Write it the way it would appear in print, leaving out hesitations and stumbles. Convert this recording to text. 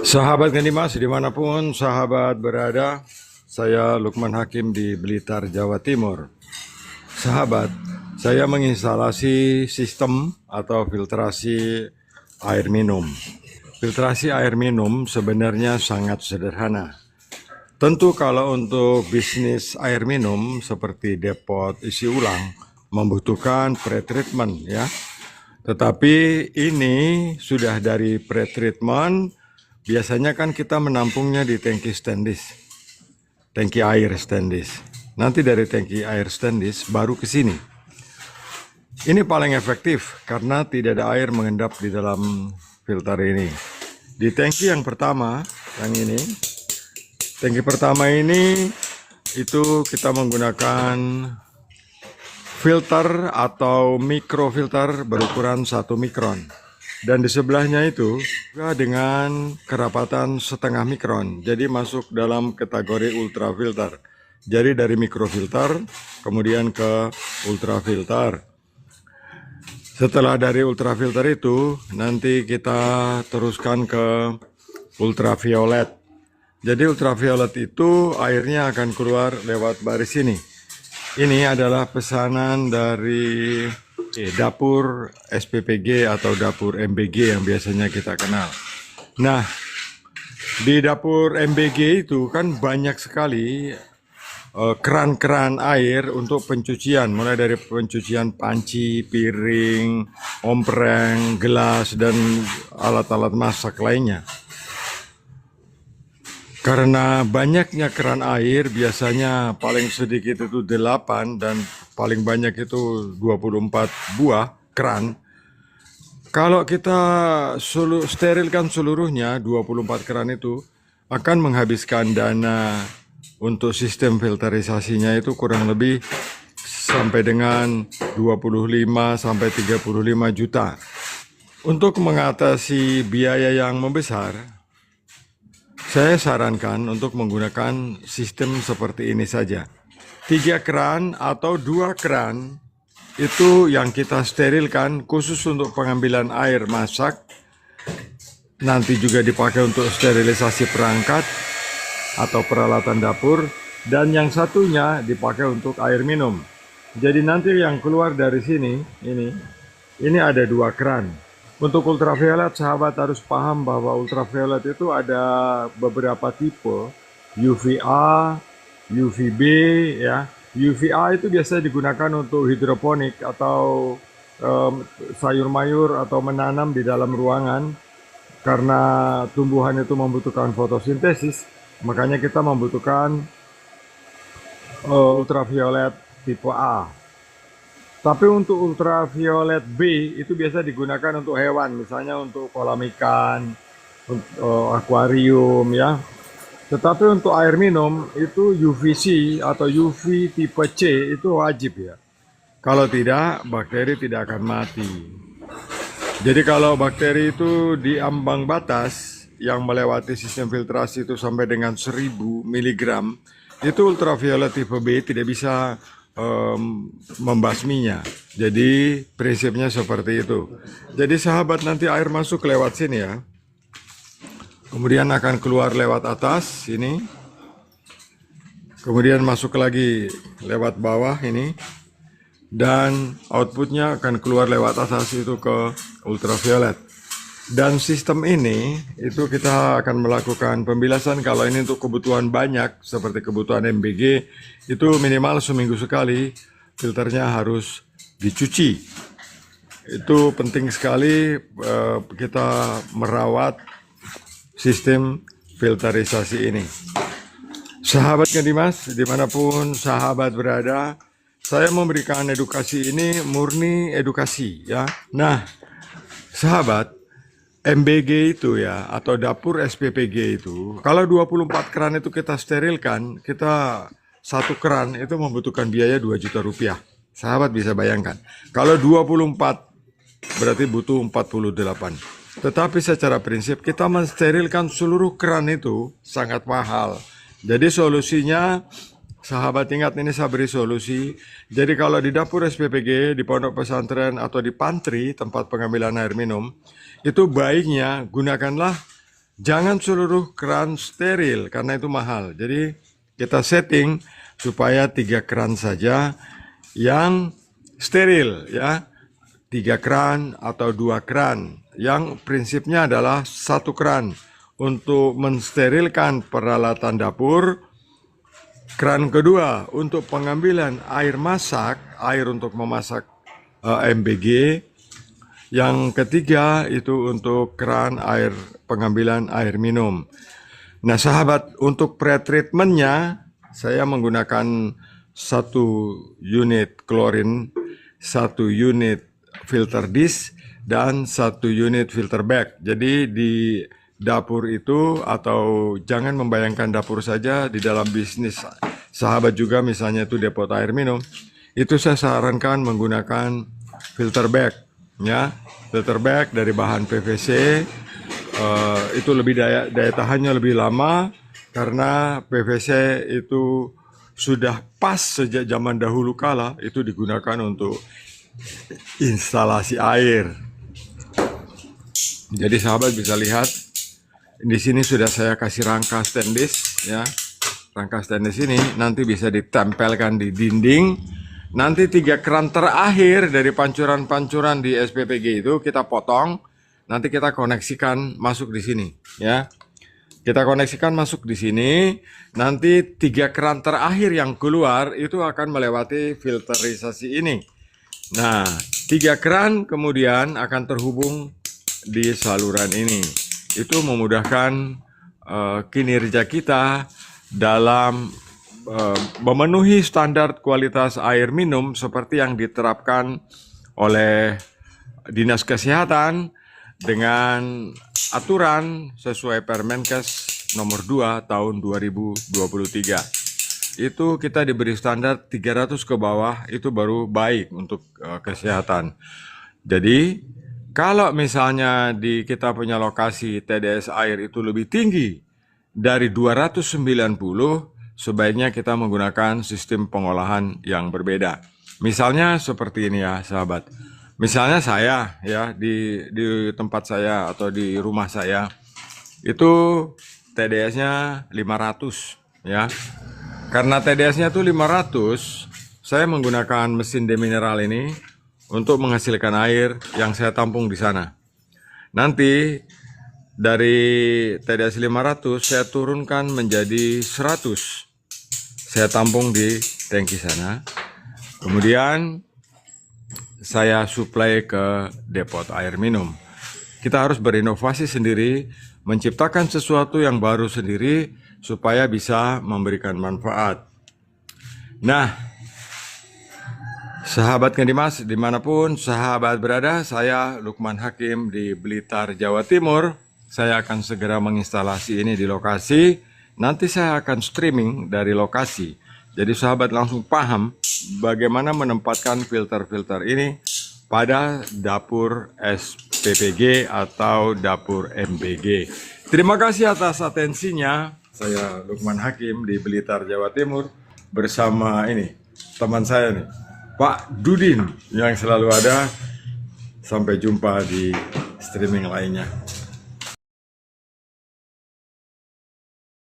Sahabat Gandimas, dimanapun sahabat berada, saya Lukman Hakim di Blitar, Jawa Timur. Sahabat, saya menginstalasi sistem atau filtrasi air minum. Filtrasi air minum sebenarnya sangat sederhana. Tentu kalau untuk bisnis air minum seperti depot isi ulang membutuhkan pretreatment ya. Tetapi ini sudah dari pretreatment. Biasanya kan kita menampungnya di tangki stainless, tangki air stainless. Nanti dari tangki air stainless baru ke sini. Ini paling efektif karena tidak ada air mengendap di dalam filter ini. Di tangki yang pertama, yang ini, tangki pertama ini itu kita menggunakan filter atau mikrofilter berukuran 1 mikron. Dan di sebelahnya itu juga dengan kerapatan setengah mikron. Jadi masuk dalam kategori ultrafilter. Jadi dari mikrofilter kemudian ke ultrafilter. Setelah dari ultrafilter itu nanti kita teruskan ke ultraviolet. Jadi ultraviolet itu airnya akan keluar lewat baris ini. Ini adalah pesanan dari dapur SPPG atau dapur MBG yang biasanya kita kenal. Nah, di dapur MBG itu kan banyak sekali keran-keran air untuk pencucian, mulai dari pencucian panci, piring, ompreng, gelas, dan alat-alat masak lainnya. Karena banyaknya keran air, biasanya paling sedikit itu 8 dan paling banyak itu 24 buah keran. Kalau kita sterilkan seluruhnya, 24 keran itu akan menghabiskan dana untuk sistem filterisasinya itu kurang lebih sampai dengan 25 sampai 35 juta. Untuk mengatasi biaya yang membesar, saya sarankan untuk menggunakan sistem seperti ini saja. 3 keran atau 2 keran itu yang kita sterilkan khusus untuk pengambilan air masak. Nanti juga dipakai untuk sterilisasi perangkat atau peralatan dapur. Dan yang satunya dipakai untuk air minum. Jadi nanti yang keluar dari sini, ini ada 2 keran. Untuk ultraviolet, sahabat harus paham bahwa ultraviolet itu ada beberapa tipe, UVA, UVB, ya. UVA itu biasa digunakan untuk hidroponik atau sayur mayur atau menanam di dalam ruangan. Karena tumbuhan itu membutuhkan fotosintesis, makanya kita membutuhkan ultraviolet tipe A. Tapi untuk ultraviolet B itu biasa digunakan untuk hewan, misalnya untuk kolam ikan, akuarium ya. Tetapi untuk air minum itu UVC atau UV tipe C itu wajib ya. Kalau tidak, bakteri tidak akan mati. Jadi kalau bakteri itu di ambang batas yang melewati sistem filtrasi itu sampai dengan 1000 mg, itu ultraviolet tipe B tidak bisa membasminya. Jadi prinsipnya seperti itu. Jadi sahabat, nanti air masuk lewat sini ya. Kemudian akan keluar lewat atas ini. Kemudian masuk lagi lewat bawah ini. Dan outputnya akan keluar lewat atas itu ke ultraviolet. Dan sistem ini itu kita akan melakukan pembilasan. Kalau ini untuk kebutuhan banyak seperti kebutuhan MBG itu minimal seminggu sekali filternya harus dicuci. Itu penting sekali kita merawat sistem filterisasi ini. Sahabat Gandimas, dimanapun sahabat berada, saya memberikan edukasi ini murni edukasi ya. Nah, sahabat, MBG itu ya, atau dapur SPPG itu, kalau 24 keran itu kita sterilkan, kita satu keran itu membutuhkan biaya 2 juta rupiah. Sahabat bisa bayangkan. Kalau 24 berarti butuh 48. Tetapi secara prinsip kita mensterilkan seluruh keran itu sangat mahal. Jadi solusinya sahabat ingat ini saya beri solusi. Jadi kalau di dapur SPPG, di pondok pesantren atau di pantry tempat pengambilan air minum, itu baiknya gunakanlah jangan seluruh keran steril karena itu mahal. Jadi kita setting supaya 3 keran saja yang steril ya. 3 keran atau 2 keran yang prinsipnya adalah 1 keran untuk mensterilkan peralatan dapur, keran kedua untuk pengambilan air masak, air untuk memasak MBG, yang ketiga itu untuk keran air pengambilan air minum. Nah sahabat, untuk pre-treatmentnya saya menggunakan 1 unit klorin, 1 unit filter dish, dan 1 unit filter bag. Jadi di dapur itu, atau jangan membayangkan dapur saja, di dalam bisnis sahabat juga misalnya itu depot air minum, itu saya sarankan menggunakan filter bag ya. Filter bag dari bahan PVC, itu lebih daya tahannya lebih lama karena PVC itu sudah pas sejak zaman dahulu kala itu digunakan untuk instalasi air. Jadi sahabat bisa lihat di sini sudah saya kasih rangka stainless ya. Rangka stainless ini nanti bisa ditempelkan di dinding. Nanti 3 keran terakhir dari pancuran-pancuran di SPPG itu kita potong. Nanti kita koneksikan masuk di sini ya. Kita koneksikan masuk di sini. Nanti 3 keran terakhir yang keluar itu akan melewati filterisasi ini. Nah, 3 keran kemudian akan terhubung di saluran ini. Itu memudahkan kinerja kita dalam memenuhi standar kualitas air minum seperti yang diterapkan oleh Dinas Kesehatan dengan aturan sesuai Permenkes nomor 2 tahun 2023. Itu kita diberi standar 300 ke bawah, itu baru baik untuk kesehatan. Jadi kalau misalnya di kita punya lokasi TDS air itu lebih tinggi dari 290, sebaiknya kita menggunakan sistem pengolahan yang berbeda. Misalnya seperti ini ya sahabat. Misalnya saya ya di tempat saya atau di rumah saya itu TDS-nya 500 ya. Karena TDS-nya tuh 500, saya menggunakan mesin demineral ini untuk menghasilkan air yang saya tampung di sana. Nanti dari TDS 500 saya turunkan menjadi 100. Saya tampung di tangki sana. Kemudian saya suplai ke depot air minum. Kita harus berinovasi sendiri, menciptakan sesuatu yang baru sendiri supaya bisa memberikan manfaat. Nah, sahabat Kendimas, dimanapun sahabat berada, saya Lukman Hakim di Blitar, Jawa Timur. Saya akan segera menginstalasi ini di lokasi. Nanti saya akan streaming dari lokasi. Jadi sahabat langsung paham bagaimana menempatkan filter-filter ini pada dapur SPPG atau dapur MBG. Terima kasih atas atensinya. Saya Lukman Hakim di Blitar, Jawa Timur bersama ini teman saya nih, Pak Dudin yang selalu ada. Sampai jumpa di streaming lainnya.